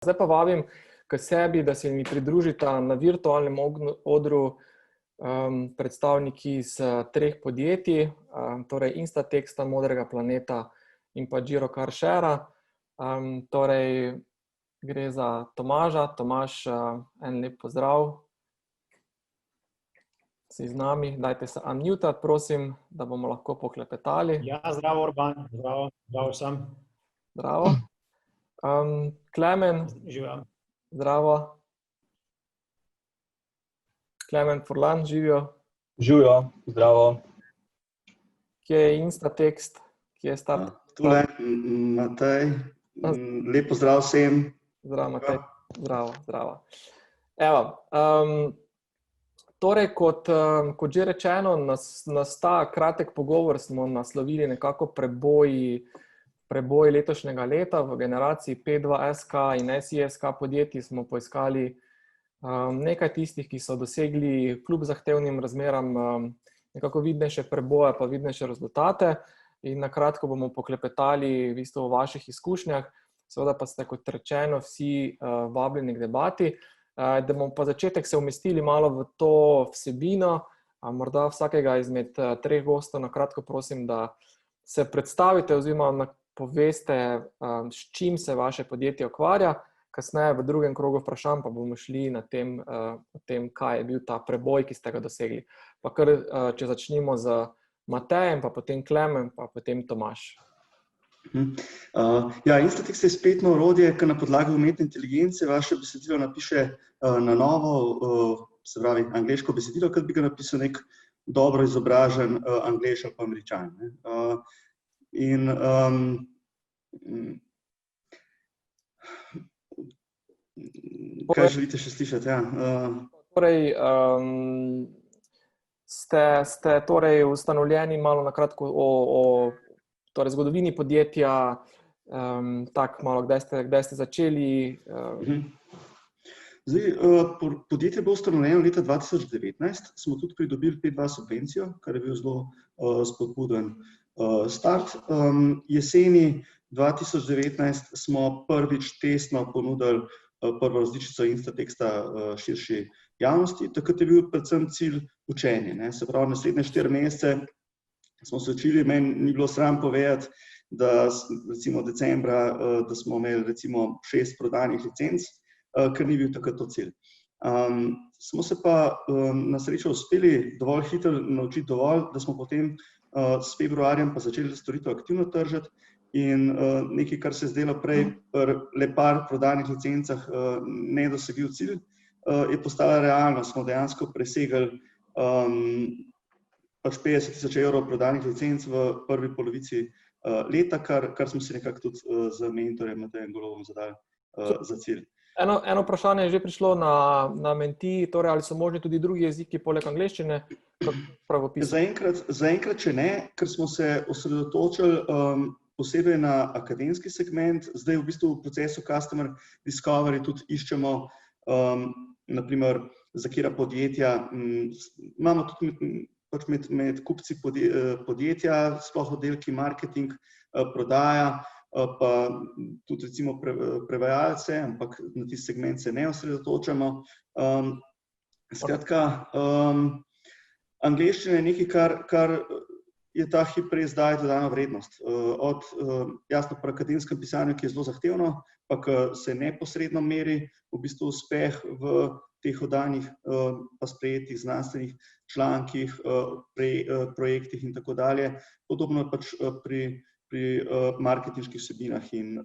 Zdaj pa vabim k sebi, da se mi pridružita na virtualnem odru predstavniki iz 3 podjetij, torej Instateksta, Modrega planeta in pa Giro Car Sharea. Torej gre za Tomaža. Tomaž, en lep pozdrav. Si z nami, dajte se unmutati, prosim, da bomo lahko poklepetali. Ja, zdravo Urban, zdravo vsem. Zdravo. Klemen, Živim. zdravo. Klemen Furlan, živijo. Živijo, zdravo. Kje je Instatekst? Kje je start? Tule, Matej, lep pozdrav vsem. Zdravo, Matej. Zdravo. Evo, torej, kot že rečeno, nas ta kratek pogovor smo naslovili nekako preboj letošnjega leta. V generaciji P2SK in SISK podjetij smo poiskali nekaj tistih, ki so dosegli kljub zahtevnim razmeram nekako vidnejše preboje, pa vidnejše rezultate. In na kratko bomo poklepetali v bistvu o vaših izkušnjah. Seveda pa ste, kot rečeno, vsi vabljeni k debati. Da bomo pa začetek se umestili malo v to vsebino. Morda vsakega izmed 3 gostov na kratko prosim, da se predstavite oziroma poveste, s čim se vaše podjetje ukvarja. Kasneje v drugem krogu vprašanj pa bomo šli na tem, kaj je bil ta preboj, ki ste ga dosegli. Pa kar, če začnimo z Matejem, pa potem Klemen, pa potem Tomaž. Instatekst je spletno orodje, ki na podlagi umetne inteligence vaše besedilo napiše na novo, se pravi angleško besedilo, kot bi ga napisal nek dobro izobražen Anglež ali pa Američan. Kaj želite še slišati? Torej, ste torej ustanovljeni malo na kratko o zgodovini podjetja, tako malo, kdaj ste začeli? Podjetje je bilo ustanovljeno leta 2019, smo tudi pridobili P2 subvencijo, kar je bil zelo spodbuden start. Jeseni 2019 smo prvič testno ponudili prvo različico Instateksta širši javnosti. Takrat je bil predvsem cilj učenje. Se pravi, naslednje 4 mesece smo se učili, meni ni bilo sram povedati, da recimo decembra, da smo imeli recimo 6 prodanih licenc, ker ni bil takrat to cilj. Smo se pa na srečo uspeli dovolj hitro naučiti dovolj, da smo potem s februarjem pa začeli storitev aktivno tržiti in nekaj, kar se je zdelo prej le par prodanih licencah nedosegljiv cilj, je postala realnost. Smo dejansko presegli 50.000 evrov prodanih licenc v prvi polovici leta, kar smo si nekako tudi z mentorjem Matejem Golobom zadali za cilj. Eno vprašanje je že prišlo na Menti, torej ali so možni tudi drugi jeziki poleg angleščine? Zaenkrat še ne, ker smo se osredotočili posebej na akademski segment. Zdaj v bistvu v procesu Customer Discovery tudi iščemo, naprimer, za katera podjetja. Imamo tudi med kupci podjetja, sploh oddelki marketing, prodaja, pa tudi recimo prevajalce, ampak na tisti segment se ne osredotočamo. Skratka, angleščina je nekaj, kar je ta hip res daje dodano vrednost. Jasno, pri akademskem pisanju, ki je zelo zahtevno, pa ki se neposredno meri v bistvu uspeh v teh oddanih pa sprejetih znanstvenih člankih, projektih in tako dalje. Podobno je pač pri marketinških vsebinah in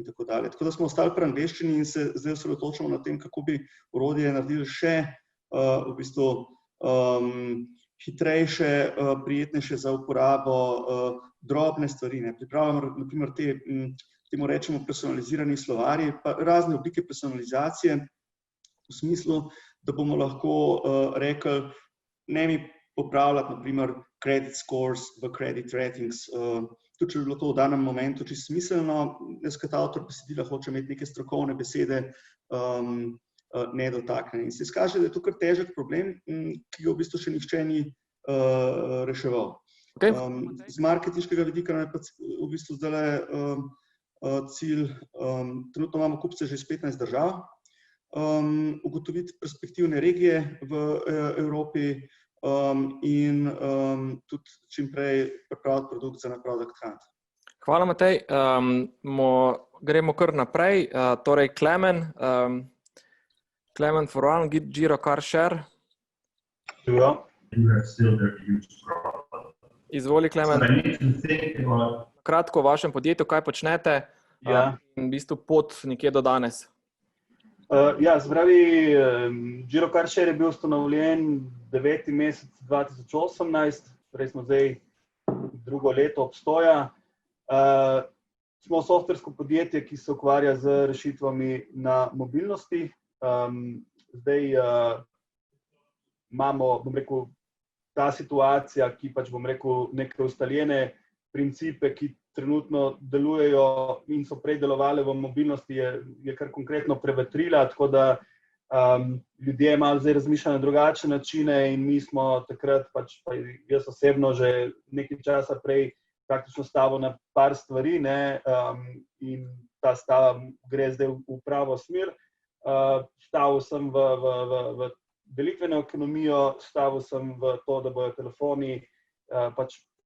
tako dalje. Tako da smo ostali pri angleščini in se zdaj osredotočamo na tem, kako bi orodje naredili še v bistvu hitrejše, prijetnejše za uporabo, drobne stvari. Pripravljamo na primer temu rečemo personalizirani slovarji, pa razne oblike personalizacije v smislu, da bomo lahko rekli, ne mi popravljati na primer credit scores v credit ratings, tudi če bi bilo to v danem momentu čisto smiselno, jaz kot avtor besedila hoče imeti neke strokovne besede nedotaknjene. In se izkaže, da je to kar težek problem, ki ga v bistvu še nihče ni reševal. Z marketinškega vidika nam je v bistvu zdaj cilj, trenutno imamo kupce že iz 15 držav, ugotoviti perspektivne regije v Evropi in tudi čim prej pripraviti produkt za na Product Hunt. Hvala, Matej. Gremo kar naprej. Torej, Klemen Foran, Giro Car Share. Izvoli, Klemen. Kratko o vašem podjetju, kaj počnete in v bistvu pot nekje do danes. Giro Car Share je bil ustanovljen 9. mesec 2018, torej smo zdaj drugo leto obstoja. Smo softversko podjetje, ki se ukvarja z rešitvami na mobilnosti. Zdaj imamo, ta situacija, ki neke ustaljene principe, ki trenutno delujejo in so prej delovale v mobilnosti, je kar konkretno prevetrila, tako da ljudje malo zdaj razmišljajo na drugačne načine in mi smo takrat, pa jaz osebno že nekaj časa prej praktično stavil na par stvari, in ta stava gre zdaj v pravo smer. Stavil sem v delitveno ekonomijo, stavil sem v to, da bojo telefoni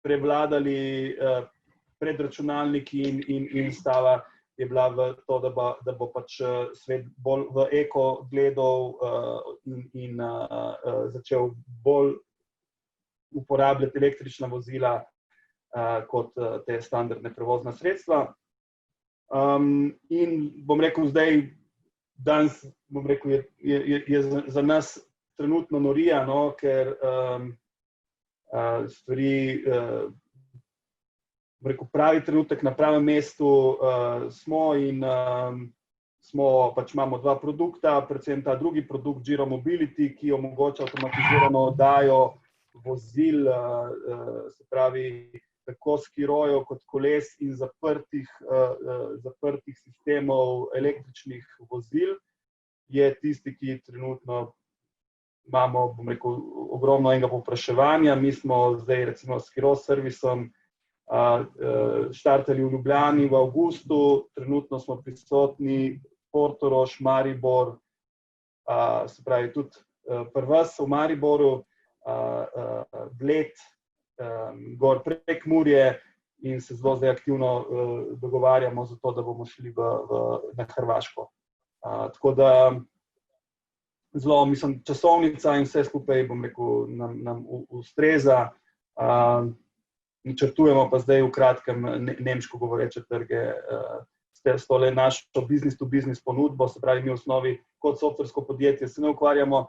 prevladali pred računalniki in stava je bila v to, da bo svet bolj v eko gledal in začel bolj uporabljati električna vozila kot te standardne prevozna sredstva. In zdaj, danes je za nas trenutno norija, ker stvari, pravi trenutek na pravem mestu smo in imamo dva produkta, predvsem ta drugi produkt Giro Mobility, ki omogoča avtomatizirano oddajo vozil, se pravi tako skirojev kot koles in zaprtih sistemov električnih vozil, je tisti, ki trenutno imamo, ogromno enega povpraševanja. Mi smo zdaj recimo s Skiro servisom štartali v Ljubljani v avgustu, trenutno smo prisotni Portorož, Maribor, se pravi tudi pri vas v Mariboru, Bled, gor Prekmurje in se zelo zdaj aktivno dogovarjamo za to, da bomo šli na Hrvaško. Tako da zelo, časovnica in vse skupaj, nam ustreza. Načrtujemo pa zdaj v kratkem nemško govoreče trge s tole našo business-to-business ponudbo, se pravi mi v osnovi kot softversko podjetje se ne ukvarjamo,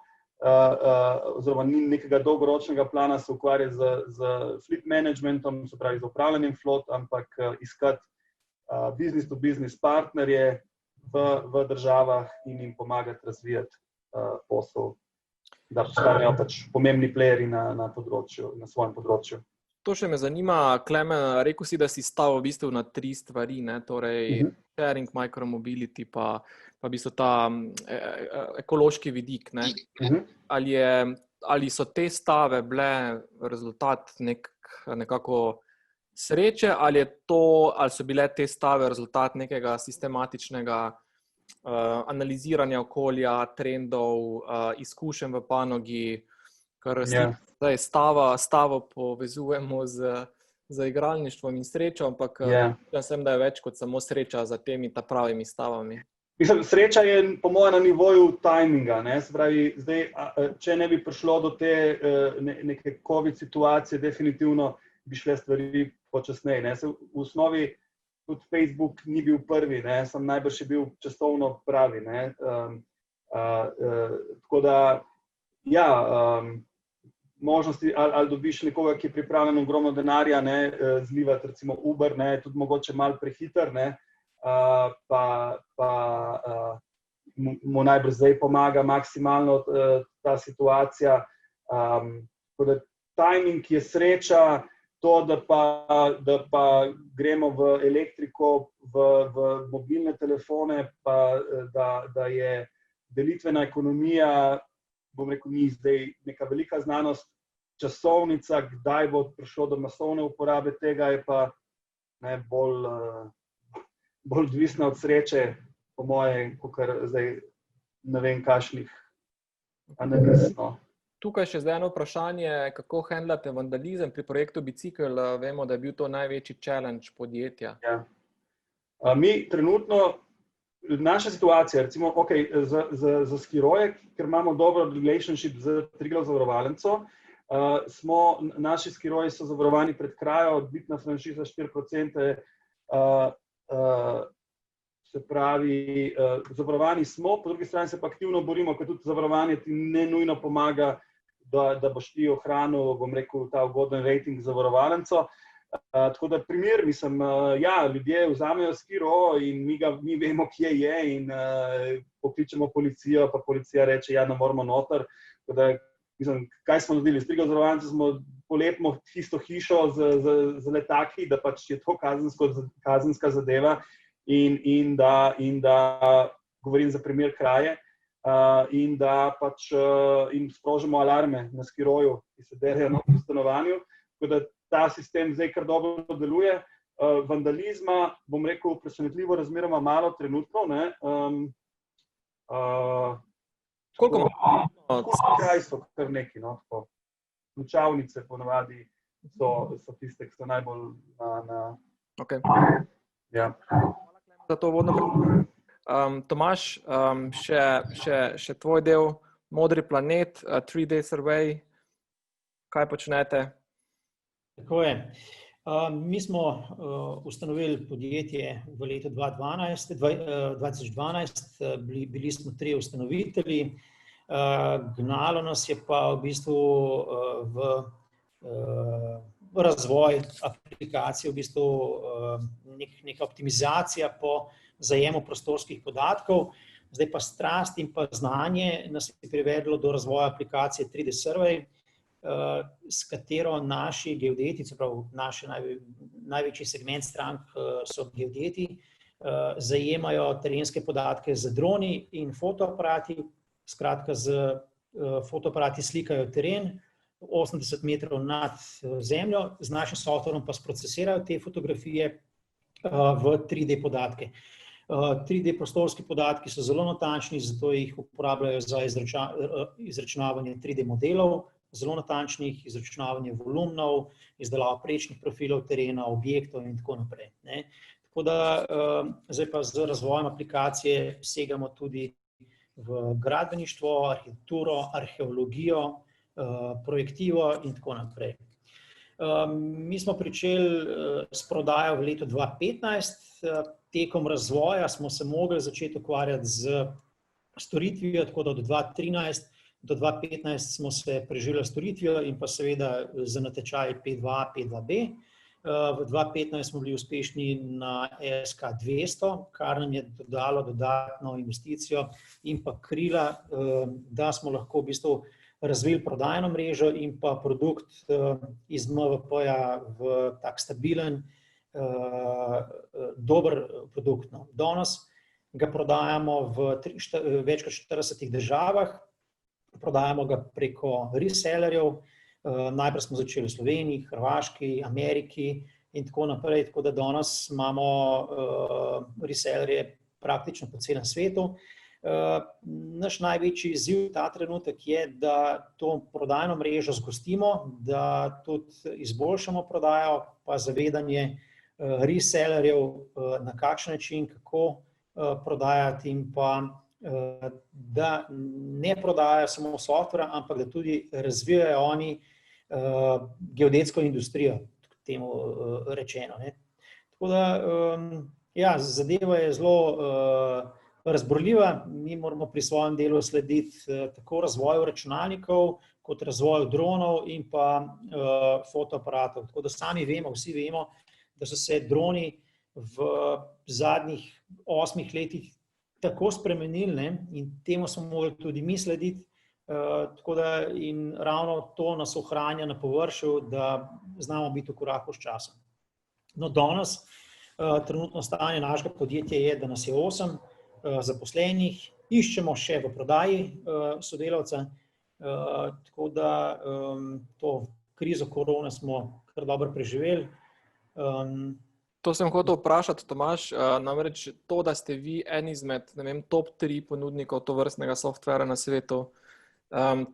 oziroma ni nekega dolgoročnega plana se ukvarja z fleet managementom, se pravi z upravljanjem flot, ampak iskati business-to-business partnerje v državah in jim pomagati razvijati posel, da postanejo pomembni playerji na svojem področju. To še me zanima, Klemen, rekel si, da si stavil v bistvu na 3 stvari, torej sharing, micromobility pa v bistvu ta ekološki vidik. Ali so te stave bile rezultat nekako sreče, ali so bile te stave rezultat nekega sistematičnega analiziranja okolja, trendov, izkušenj v panogi, kar zdaj stavo povezujemo z igralništvom in srečo, ampak mislim, da je več kot samo sreča za temi pravimi stavami. Sreča je po mojem na nivoju timinga, se pravi, zdaj, če ne bi prišlo do te neke COVID situacije, definitivno bi šle stvari počasneje. V osnovi tudi Facebook ni bil prvi, sam najbrž je bil časovno pravi. Tako da, možnosti, ali dobiš nekoga, ki je pripravljen ogromno denarja zlivati, recimo Uber, tudi mogoče malo prehiter, pa mu najbrž zdaj pomaga maksimalno ta situacija. Tako da timing je sreča, to, da pa gremo v elektriko, v mobilne telefone, pa da je delitvena ekonomija, bom rekel, ni zdaj neka velika znanost, časovnica, kdaj bo prišlo do masovne uporabe tega, je pa bolj bolj odvisna od sreče, po moje, kakor zdaj ne vem kakšnih analiz. Tukaj še zdaj eno vprašanje, kako handlate vandalizem pri projektu Bicikl. Vemo, da je bil to največji challenge podjetja. Ja. Mi trenutno, naša situacija, recimo, za Skiroje, ker imamo dobro relationship z Triglav zavarovalnico, naši Skiroji so zavarovani pred krajo, odbitna franšiza 4%, se pravi, zavarovani smo, po drugi strani se pa aktivno borimo, ker tudi zavarovanje ti ne nujno pomaga, da boš ti ohranil, bom rekel, ta ugoden rating zavarovalnico. Tako da primer, mislim, ja, ljudje vzamejo Skiro in mi vemo, kje je in pokličemo policijo, pa policija reče, ja, ne moramo noter. Tako da, mislim, kaj smo naredili? S Triglav zavarovalnico smo polepimo isto hišo z letaki, da pač je to kazenska zadeva in da govorim za primer kraje, in da pač jim sprožimo alarme na Skiroju, ki se derejo na stanovanju. Tako da ta sistem zdaj kar dobro deluje. Vandalizma, bom rekel, presenetljivo razmeroma malo trenutno. Koliko imamo? Kraj so kar neki, Ključavnice ponavadi so tiste, ki so najbolj na... Okay. Ja. Za to vodno. Tomaž, še tvoj del, Modri planet, 3-day survey, kaj počnete? Tako je. Mi smo ustanovili podjetje v letu 2012, bili smo 3 ustanovitelji, gnalo nas je pa v bistvu v razvoj aplikacije, v bistvu neka optimizacija po zajemu prostorskih podatkov. Zdaj pa strast in pa znanje nas je privedlo do razvoja aplikacije 3D Survey, s katero naši geodeti, se pravi naš največji segment strank so geodeti, zajemajo terenske podatke z droni in fotoaparati, skratka z fotoaparati slikajo teren 80 metrov nad zemljo, z našim softwarom pa sprocesirajo te fotografije v 3D podatke. 3D prostorski podatki so zelo natančni, zato jih uporabljajo za izračunavanje 3D modelov, zelo natančnih, izračunavanje volumnov, izdelavo prečnih profilov terena, objektov in tako naprej. Tako da zdaj pa z razvojem aplikacije segamo tudi v gradbeništvo, arhitekturo, arheologijo, projektivo in tako naprej. Mi smo pričeli s prodajo v letu 2015, tekom razvoja smo se mogli začeti ukvarjati z storitvijo, tako da od 2013 do 2015 smo se preživeli storitvijo in pa seveda za natečaj P2A, P2B. V 2015 smo bili uspešni na SK200, kar nam je dodalo dodatno investicijo in pa krila, da smo lahko v bistvu razvili prodajno mrežo in pa produkt iz MVP-ja v tak stabilen, dober produkt. Danes ga prodajamo v več kot 40 državah, prodajamo ga preko resellerjev, najprej smo začeli v Sloveniji, Hrvaški, Ameriki in tako naprej, tako da danes imamo resellerje praktično po celem svetu. Naš največji izziv ta trenutek je, da to prodajno mrežo zgostimo, da tudi izboljšamo prodajo, pa zavedanje resellerjev, na kakšen način, kako prodajati in pa da ne prodajajo samo software, ampak da tudi razvijajo oni geodetsko industrijo, temu rečeno. Tako da, ja, zadeva je zelo razborljiva, mi moramo pri svojem delu slediti tako razvoju računalnikov, kot razvoju dronov in pa fotoaparatov. Tako da sami vemo, vsi vemo, da so se droni v zadnjih 8 letih tako spremenili, in temu smo mogli tudi mi slediti, tako da in ravno to nas ohranja na površju, da znamo biti v koraku s časom. No, danes trenutno stanje našega podjetja je, da nas je 8 zaposlenih, iščemo še v prodaji sodelavca, tako da to krizo korone smo kar dobro preživeli. To sem hotel vprašati, Tomaž, namreč to, da ste vi en izmed, ne vem, top 3 ponudnikov tovrstnega softvera na svetu,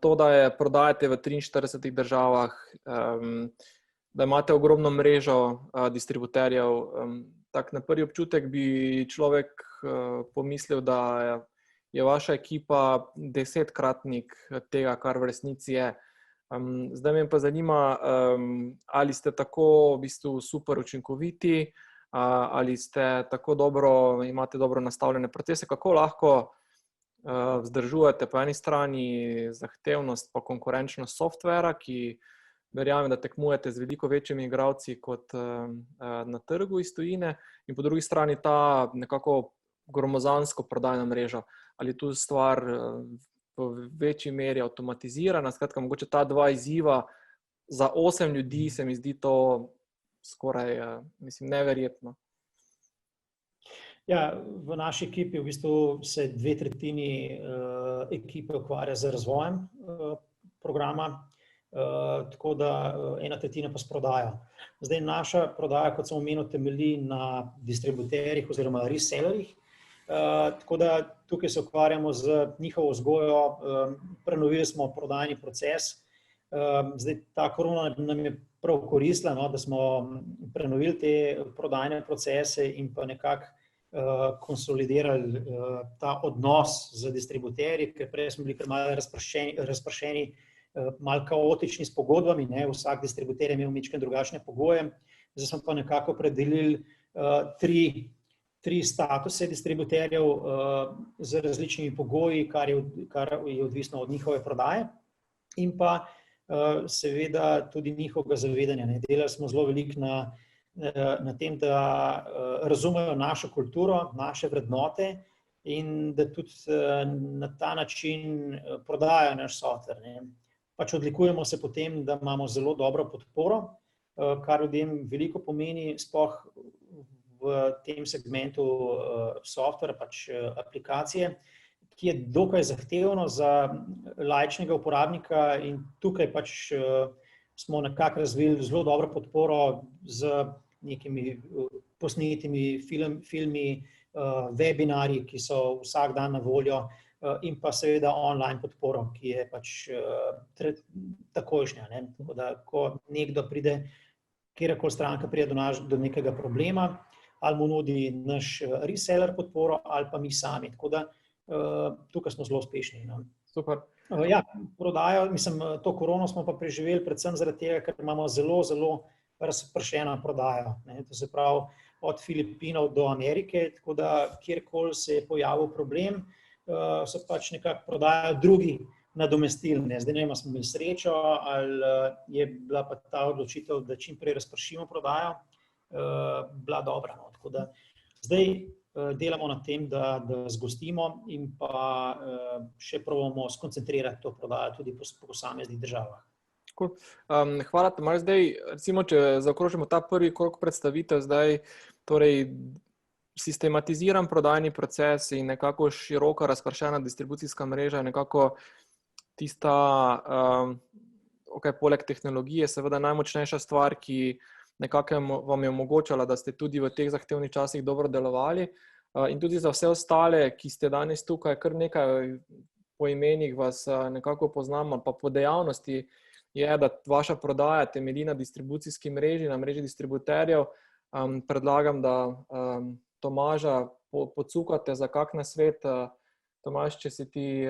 to, da je prodajate v 43 državah, da imate ogromno mrežo distributerjev, tak na prvi občutek bi človek pomislil, da je vaša ekipa 10-kratnik tega, kar v resnici je. Zdaj me pa zanima, ali ste tako v bistvu super učinkoviti, ali ste tako dobro, imate dobro nastavljene procese, kako lahko vzdržujete po eni strani zahtevnost pa konkurenčnost softvera, ki verjamem, da tekmujete z veliko večjimi igralci kot na trgu iz tujine, in po drugi strani ta nekako gromozansko prodajna mreža. Ali tu stvar v večji meri avtomatizirana? Skratka, mogoče ta dva izziva za 8 ljudi se mi zdi to skoraj, neverjetno. Ja, v naši ekipi v bistvu se 2/3 ekipe ukvarja z razvojem programa, tako da 1/3 pa s prodajo. Zdaj naša prodaja, kot sem omenil, temelji na distributerjih oziroma resellerjih, tako da tukaj se ukvarjamo z njihovo vzgojo, prenovili smo prodajni proces. Zdaj ta korona nam je prav koristila, da smo prenovili te prodajne procese in pa nekako konsolidirali ta odnos z distributerji, ker prej smo bili kar malo razpršeni, malo kaotični s pogodbami, vsak distributer je imel majčkeno drugačne pogoje. Zdaj smo pa nekako opredelili tri statuse distributerjev z različnimi pogoji, kar je odvisno od njihove prodaje in pa seveda tudi njihovega zavedanja. Delali smo zelo veliko na tem, da razumejo našo kulturo, naše vrednote in da tudi na ta način prodajajo naš softver. Pač odlikujemo se po tem, da imamo zelo dobro podporo, kar ljudem veliko pomeni, sploh v tem segmentu softvera, pač aplikacije, ki je dokaj zahtevno za laičnega uporabnika, in tukaj pač smo nekako razvili zelo dobro podporo z nekimi posnetimi filmi, webinarji, ki so vsak dan na voljo, in pa seveda online podporo, ki je pač takojšnja. Tako da, ko nekdo pride, kjerkoli stranka pride do nekega problema, ali mu nudi naš reseller podporo, ali pa mi sami. Tako da tukaj smo zelo uspešni. Super. Ja, prodajo, to korono smo pa preživeli predvsem zaradi tega, ker imamo zelo, zelo razpršeno prodajo. To se pravi od Filipinov do Amerike, tako da kjerkoli se je pojavil problem, so pač nekako prodajo drugi nadomestili. Zdaj ne vem, smo imeli srečo, ali je bila pa ta odločitev, da čim prej razpršimo prodajo, bila dobra. Tako da zdaj delamo na tem, da zgostimo in pa še probamo skoncentrirati to prodajo tudi po posameznih državah. Cool. Hvala, Tomaž. Zdaj, recimo, če zaokrožimo ta prvi krog predstavitev, zdaj torej sistematiziran prodajni proces in nekako široka razpršena distribucijska mreža, nekako tista, poleg tehnologije, seveda najmočnejša stvar, ki nekako vam je omogočala, da ste tudi v teh zahtevnih časih dobro delovali, in tudi za vse ostale, ki ste danes tukaj, kar nekaj po imenih vas nekako poznamo, pa po dejavnosti je, da vaša prodaja temelji na distribucijski mreži, na mreži distributerjev. Predlagam, da Tomaža pocukate za kak nasvet. Tomaž, če se ti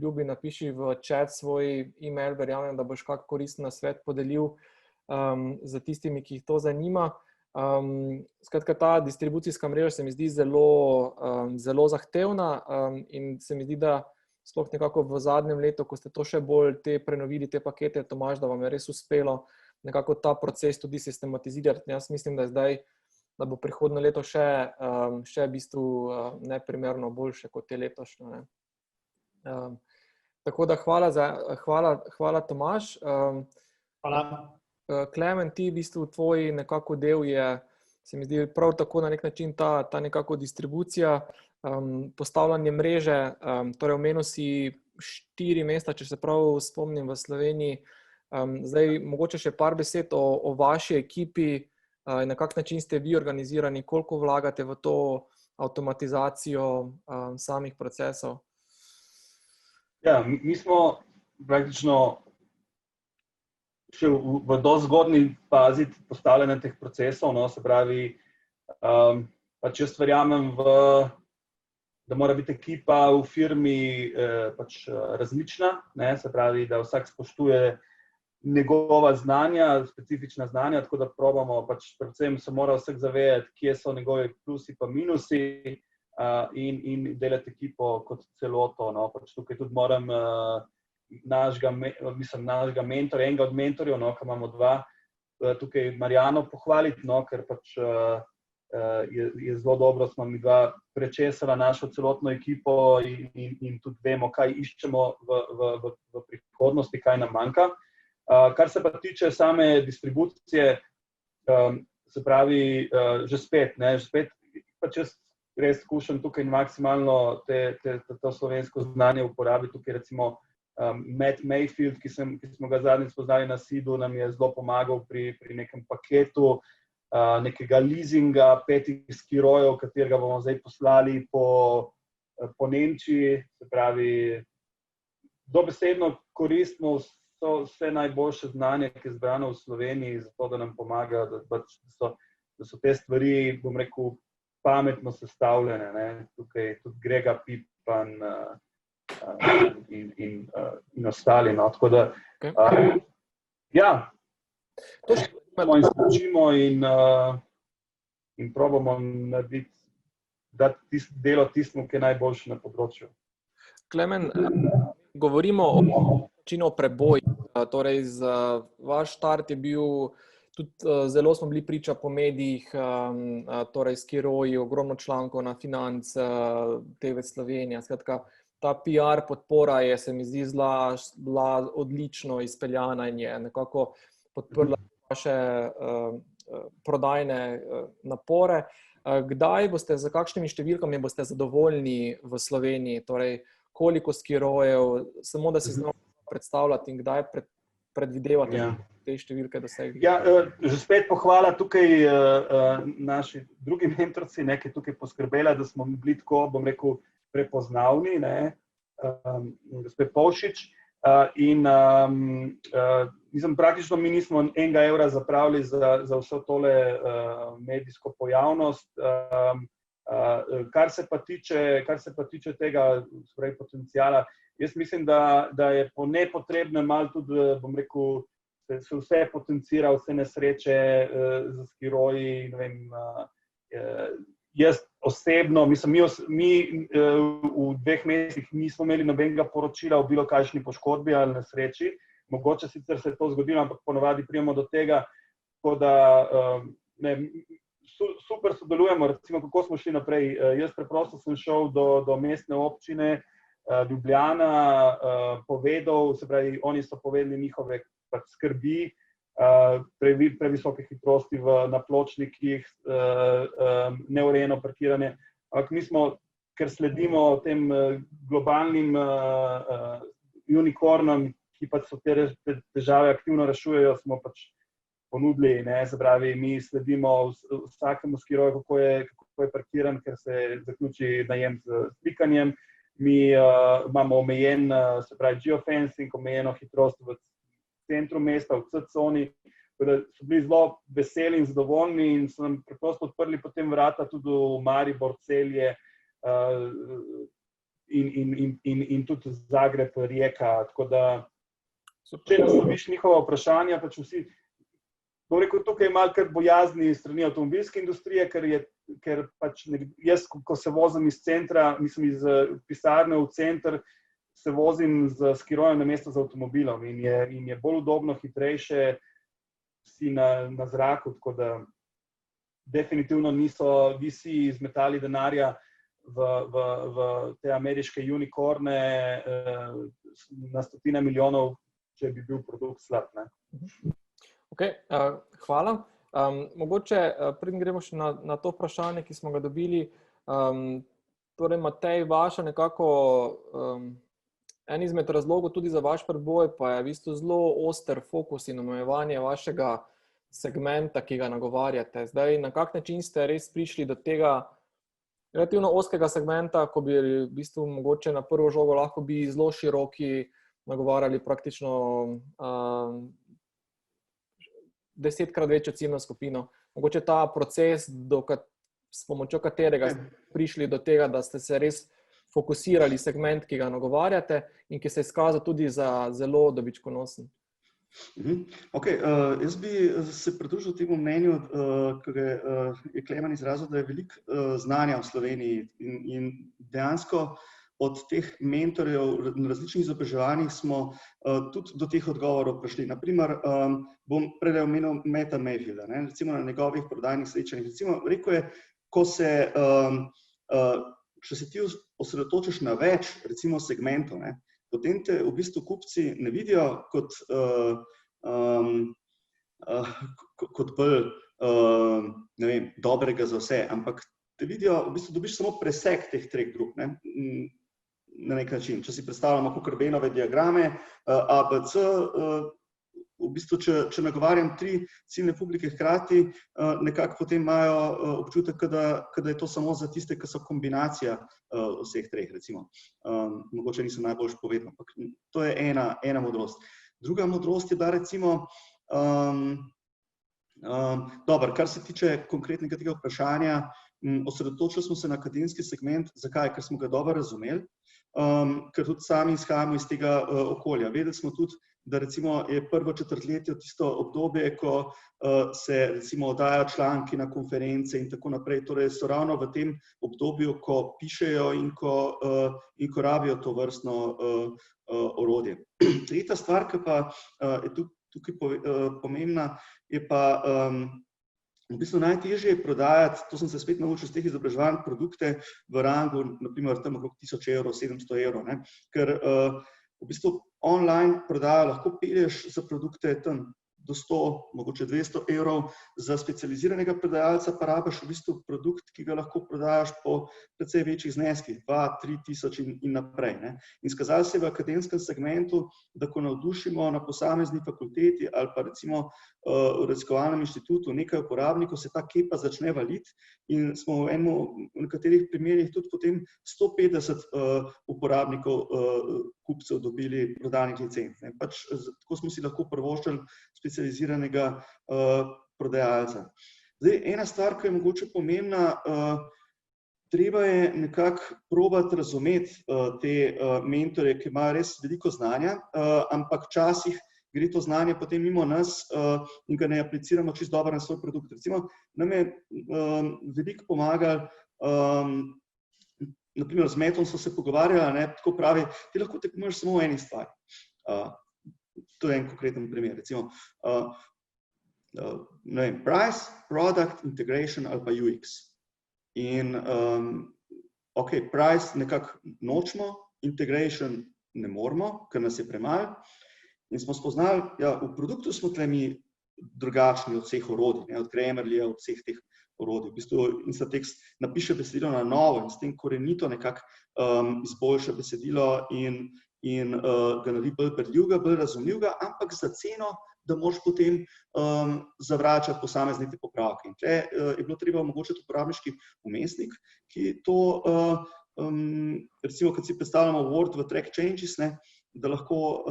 ljubi, napiši v chat svoj e-mail, verjamem, da boš kak koristen nasvet podelil za tistimi, ki jih to zanima. Skratka, ta distribucijska mreža se mi zdi zelo zahtevna in se mi zdi, da sploh nekako v zadnjem letu, ko ste to še bolj prenovili te pakete, Tomaž, da vam je res uspelo nekako ta proces tudi sistematizirati. Jaz mislim, da je zdaj, da bo prihodnje leto še v bistvu neprimerno boljše kot te letošnje. Tako da hvala Tomaž. Hvala. Klemen, ti v bistvu tvoj nekako del je, se mi zdi prav tako na nek način ta nekako distribucija, postavljanje mreže, torej omenil si 4 mesta, če se prav spomnim, v Sloveniji. Zdaj mogoče še par besed o vaši ekipi, in na kak način ste vi organizirani, koliko vlagate v to avtomatizacijo samih procesov? Ja, mi smo praktično še v dosti zgodnji fazi postavljanja teh procesov, no, se pravi, pač jaz verjamem da mora biti ekipa v firmi pač različna, ne, se pravi, da vsak spoštuje njegova znanja, specifična znanja, tako da probamo, pač predvsem se mora vsak zavedati, kje so njegovi plusi pa minusi in delati ekipo kot celoto, no, pač tukaj tudi moram našega mentorja, enega od mentorjev, no, ki imamo dva, tukaj Marjano pohvaliti, no, ker pač je zelo dobro, smo mi dva prečesala našo celotno ekipo in tudi vemo, kaj iščemo v prihodnosti, kaj nam manjka. Kar se pa tiče same distribucije, se pravi, že spet, pač jaz res skušam tukaj maksimalno to slovensko znanje uporabiti. Tukaj recimo Matt Mayfield, ki smo ga zadnjič spoznali na Seedu, nam je zelo pomagal pri nekem paketu nekega leasinga 5 skirojev, katerega bomo zdaj poslali po Nemčiji. Se pravi, dobesedno koristimo vse najboljše znanje, ki je zbrano v Sloveniji, zato da nam pomaga, da so te stvari, bom rekel, pametno sestavljene, ne. Tukaj tudi Grega Pipan in ostali, no, tako da ja, to se učimo in probamo narediti, dati delo tistemu, ki je najboljši na področju. Klemen, govorimo o preboju, torej vaš štart je bil, tudi zelo smo bili priča po medijih, torej Skiroji, ogromno člankov na Financ, TV Slovenija, skratka, ta PR podpora je, se mi zdi, bila odlično izpeljana in je nekako podprla vaše prodajne napore. Kdaj boste, za kakšnimi številkami boste zadovoljni v Sloveniji, torej koliko Skirojev, samo da si znamo predstavljati in kdaj predvidevate te številke dosegli? Ja, že spet pohvala tukaj naši drugi mentorci, ki tukaj poskrbela, da smo bili tako, bom rekel, prepoznavni, gospod Povšič. In mislim, praktično mi nismo enega evra zapravili za vso tole medijsko pojavnost. Kar se pa tiče tega potencijala, jaz mislim, da je po nepotrebnem malo tudi, bom rekel, se vse potencira, vse nesreče za Skiroji, ne vem, jaz osebno, mislim, mi v 2 mesecih nismo imeli nobenega poročila o bilo kakšni poškodbi ali nesreči. Mogoče sicer se je to zgodilo, ampak ponavadi pridemo do tega, tako da super sodelujemo. Recimo, kako smo šli naprej. Jaz preprosto sem šel do mestne občine Ljubljana, povedal, se pravi, oni so povedali njihove skrbi, previsoke hitrosti na pločnikih, neurejeno parkiranje. Ampak mi smo, ker sledimo tem globalnim unicornom, ki pač so te težave aktivno rešujejo, smo pač ponudili, se pravi, mi sledimo vsakemu Skiroju, kako je parkiran, ker se zaključi najem z slikanjem. Mi imamo omejen, se pravi, geofencing, omejeno hitrost v centru mesta, v C-coni, da so bili zelo veseli in zadovoljni in so nam preprosto odprli potem vrata tudi v Maribor, Celje in tudi Zagreb, Rijeka. Tako da, če nasloviš njihova vprašanja, pač vsi, bom rekel, tukaj je malo kar bojazni strani avtomobilske industrije, ker pač jaz, ko se vozim iz centra, mislim iz pisarne v center, se vozim z Skirojem namesto z avtomobilom in je bolj udobno, hitrejše, si na zraku, tako da definitivno niso VC izmetali denarja v te ameriške unicorne na 100 milijonov, če bi bil produkt slab, ne. Ok, hvala. Mogoče, preden gremo še na to vprašanje, ki smo ga dobili, torej Matej, vaša nekako en izmed razlogov tudi za vaš preboj pa je v bistvu zelo oster fokus in omejevanje vašega segmenta, ki ga nagovarjate. Zdaj, na kak način ste res prišli do tega relativno ozkega segmenta, ko bi v bistvu mogoče na prvo žogo lahko bi zelo široki nagovarjali praktično 10-krat večjo ciljno skupino. Mogoče ta proces, s pomočjo katerega ste prišli do tega, da ste se res fokusirali segment, ki ga nagovarjate in ki se je izkazal tudi za zelo dobičkonosen. Okay, jaz bi se pridružil temu mnenju, ki je Klemen izrazil, da je veliko znanja v Sloveniji in dejansko od teh mentorjev na različnih izobraževanjih smo tudi do teh odgovorov prišli. Naprimer, bom prej omenil Matta Mayfielda, recimo na njegovih prodajnih srečanjih. Recimo, rekel je, če se ti osredotočiš na več, recimo segmentov, potem te v bistvu kupci ne vidijo kot bolj dobrega za vse, ampak te vidijo, v bistvu dobiš samo presek teh treh grup, na nek način. Če si predstavljamo kakor Venove diagrame, A, B, C, v bistvu, če nagovarjam 3 ciljne publike hkrati, nekako potem imajo občutek, da je to samo za tiste, ki so kombinacija vseh treh, recimo. Mogoče nisem najbolj povedal, ampak to je ena modrost. Druga modrost je, da recimo, kar se tiče konkretnega tega vprašanja, osredotočili smo se na akademski segment. Zakaj? Ker smo ga dobro razumeli, ker tudi sami izhajamo iz tega okolja. Vedeli smo tudi, da recimo je prvo četrtletje tisto obdobje, ko se recimo oddajajo članki na konference in tako naprej. Torej so ravno v tem obdobju, ko pišejo in ko rabijo to vrstno orodje. Tretja stvar, ki pa je tukaj pomembna, je pa v bistvu najtežje je prodajati, to sem se spet naučil z teh izobraževanj, produkte v rangu, naprimer tam okrog 1000 evrov, 700 evrov, ker v bistvu online prodajo lahko pelješ za produkte tam do 100, mogoče 200 evrov, za specializiranega prodajalca pa rabiš v bistvu produkt, ki ga lahko prodajaš po precej večjih zneskih, 2-3 tisoč in naprej. In skazali se v akademskem segmentu, da ko navdušimo na posamezni fakulteti ali pa recimo v raziskovalnem inštitutu nekaj uporabnikov, se ta kepa začne valiti in smo v nekaterih primerih tudi potem 150 uporabnikov, kupcev dobili prodanih licenc. Tako smo si lahko privoščili specializiranega prodajalca. Zdaj, ena stvar, ki je mogoče pomembna, treba je nekako probati razumeti te mentorje, ki imajo res veliko znanja, ampak včasih gre to znanje potem mimo nas in ga ne apliciramo čisto dobro na svoj produkt. Recimo, nam je veliko pomagali, naprimer z Mattom so se pogovarjali, tako pravi, ti lahko tekmuješ samo v eni stvari. To je en konkreten primer, recimo, price, product, integration ali pa UX. In, price nekako nočemo, integration ne moramo, ker nas je premalo. In smo spoznali, v produktu smo tle mi drugačni od vseh orodij, od Grammarlyja, od vseh teh orodij. V bistvu Instatex napiše besedilo na novo in s tem korenito nekako izboljša besedilo in ga naredi bolj berljivega, bolj razumljivega, ampak za ceno, da moraš potem zavračati posamezne te popravke. In tle je bilo treba omogočiti uporabniški vmesnik, ki to, recimo, kad si predstavljamo Word v track changes, da lahko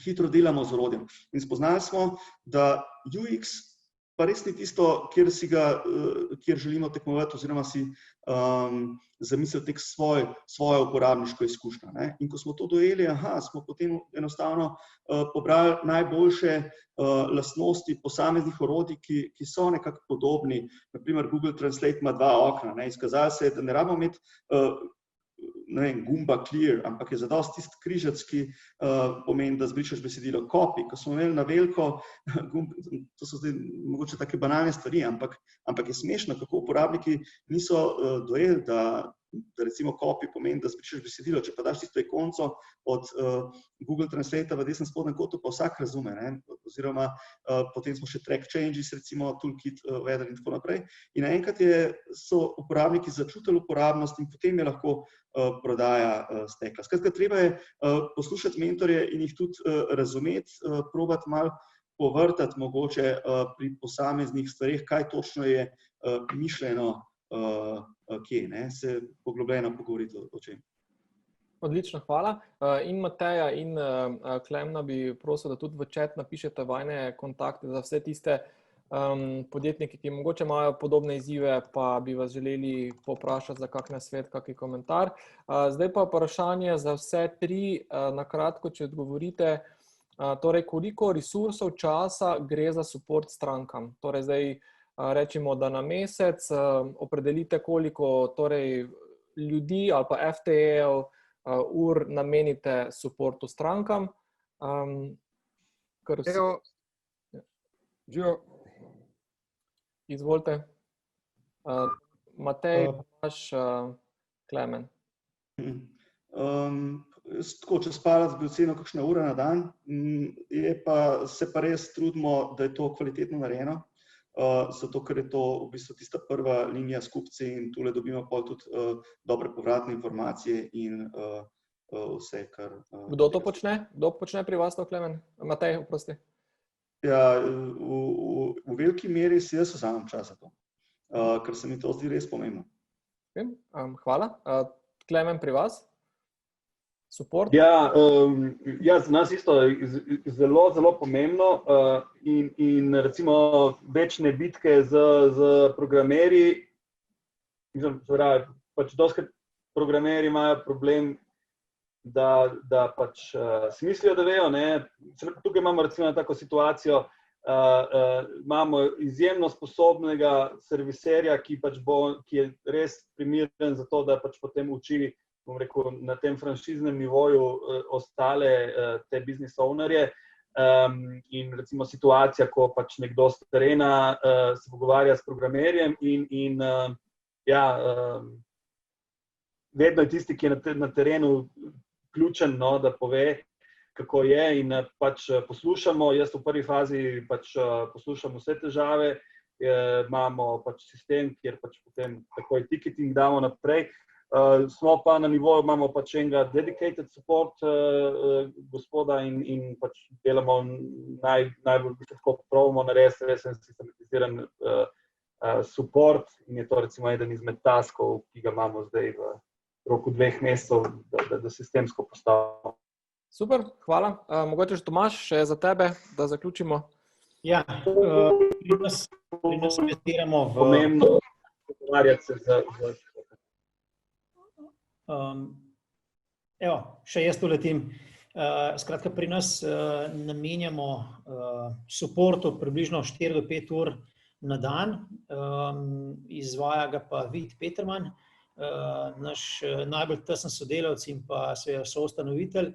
hitro delamo z orodjem. In spoznali smo, da UX pa res ni tisto, kjer želimo tekmovati oziroma si zamisliti svojo uporabniško izkušnjo. In ko smo to dojeli, smo potem enostavno pobrali najboljše lastnosti posameznih orodij, ki so nekako podobni. Naprimer, Google Translate ima 2 okna. Izkazalo se je, da ne rabimo imeti gumba clear, ampak je zadosti tisti križec, ki pomeni, da zbrišeš besedilo copy. Ko smo imeli na veliko gumb, to so zdaj mogoče take banalne stvari, ampak je smešno, kako uporabniki niso dojeli, da recimo copy pomeni, da zbrišeš besedilo. Če pa daš tisto ikonco od Google Translate v desnem spodnjem kotu, pa vsak razume. Oziroma potem smo še track changes, recimo toolkit uvedli in tako naprej. In naenkrat so uporabniki začutili uporabnost in potem je lahko prodaja stekla. Skratka, treba je poslušati mentorje in jih tudi razumeti, probati malo povrtati mogoče pri posameznih stvarih, kaj točno je mišljeno kje, ne? Se poglobljeno pogovoriti o čem. Odlično, hvala. In Mateja in Klemna bi prosil, da tudi v chat napišete vajne kontakte za vse tiste podjetniki, ki mogoče imajo podobne izzive, pa bi vas želeli poprašati za kak nasvet, kak komentar. Zdaj pa vprašanje za vse tri, na kratko, če odgovorite, torej koliko resursov časa gre za support strankam? Torej zdaj rečemo, da na mesec opredelite, koliko torej ljudi ali pa FTE-ev ur namenite supportu strankam. Živo. Izvolite. Matej, Klemen. Tako, čez palec bi ocenil kakšne ure na dan, se pa res trudimo, da je to kvalitetno narejeno, zato ker je to v bistvu tista prva linija s kupci in tule dobimo pa tudi dobre povratne informacije in vse, kar... Kdo to počne? Kdo počne pri vas to, Klemen? Matej, oprosti. Ja, v veliki meri si jaz vzamem čas za to, ker se mi to zdi res pomembno. Hvala. Klemen, pri vas? Support? Ja, za nas isto zelo, zelo pomembno in recimo večne bitke z programerji, pač doskrat programerji imajo problem, da pač smislijo, da vejo, ne. Tukaj imamo recimo tako situacijo, imamo izjemno sposobnega serviserja, ki je res primeren za to, da pač potem uči, bom rekel, na tem franšiznem nivoju ostale te business ownerje in recimo situacija, ko pač nekdo s terena se pogovarja s programerjem in ja, vedno je tisti, ki je na terenu ključen, no, da pove, kako je in pač poslušamo. Jaz v prvi fazi pač poslušam vse težave, imamo pač sistem, kjer pač potem takoj ticketing damo naprej. Smo pa na nivoju, imamo pač enega dedicated support gospoda in pač delamo najbolj tako probamo narediti resen sistematiziran support in je to recimo eden izmed taskov, ki ga imamo zdaj v roku 2 mesecev, da sistemsko postavimo. Super, hvala. Mogoče že Tomaž, še za tebe, da zaključimo. Ja, pri nas investiramo v... Pomembno pogovarjati se z... Evo, še jaz uletim. Skratka, pri nas namenjamo supportu približno 4 do 5 ur na dan. Izvaja ga pa Vid Peterman, naš najbolj tesen sodelavec in pa soustanovitelj.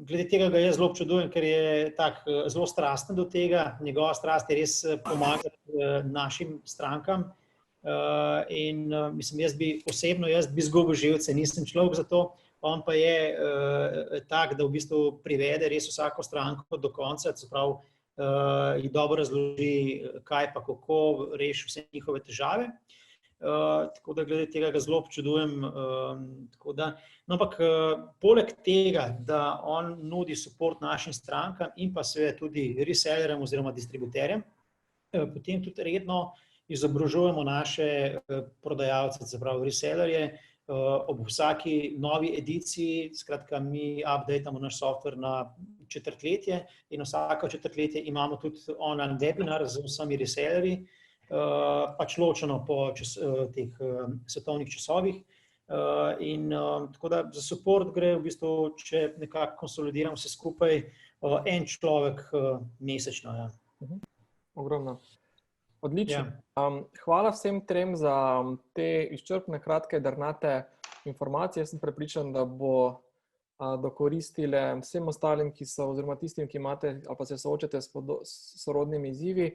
Glede tega ga jaz zelo občudujem, ker je tak zelo strasten do tega. Njegova strast je res pomagati našim strankam. In mislim, jaz bi izgubil živce, nisem človek za to, on pa je tak, da v bistvu privede res vsako stranko do konca, se pravi, ji dobro razloži, kaj pa kako reši vse njihove težave. Tako da glede tega ga zelo občudujem. Ampak poleg tega, da on nudi support našim strankam in pa seveda tudi resellerjem oziroma distributerjem, potem tudi redno izobražujemo naše prodajalce, se pravi resellerje, ob vsaki novi ediciji, skratka mi updatamo naš software na četrtletje in vsako četrtletje imamo tudi online webinar z vsemi resellerji, pač ločeno po teh svetovnih časovih. In tako da za support gre v bistvu, če nekako konsolidiramo vse skupaj, en človek mesečno. Ja. Ogromno. Odlično. Hvala vsem trem za te izčrpne, kratke, drnate informacije. Jaz sem prepričan, da bo dokoristile vsem ostalim, ki so, oziroma tistim, ki imate ali pa se soočate s sorodnimi izzivi.